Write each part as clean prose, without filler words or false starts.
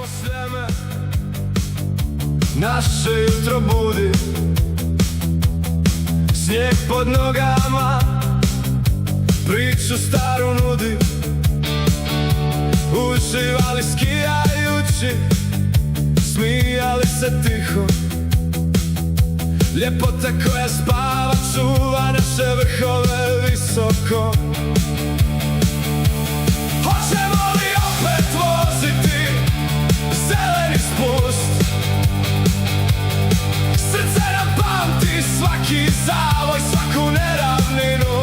Samo Sljeme naše jutro budi, snijeg pod nogama, priču staru nudi. Uživali skijajući, smijali se tiho, ljepota koja spava čuva naše vrhove visoko. Hoćemo li opet voziti zeleni spust? Srce nam pamti svaki zavoj, svaku neravninu.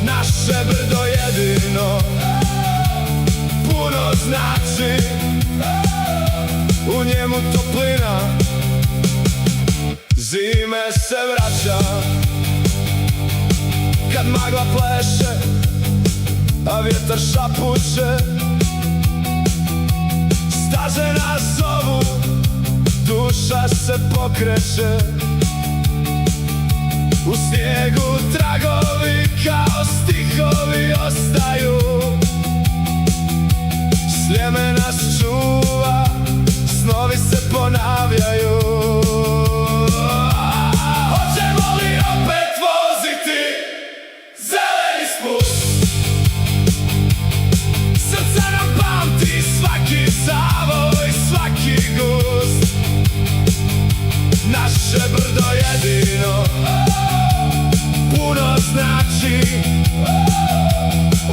Naše brdo jedino puno znači, u njemu toplina zime se vraća. Kad magla pleše, a vjetar šapuće, staze nas zovu, duša se pokreće. U snijegu tragovi kao stihovi ostaju, Sljeme nas čuva, snovi se ponavljaju. Hoćemo li opet voziti zeleni spust? Srce nam pamti svaki zavoj, svaki gust. Naše brdo jedino puno znači,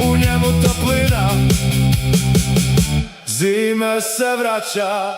u njemu toplina zime se vraća.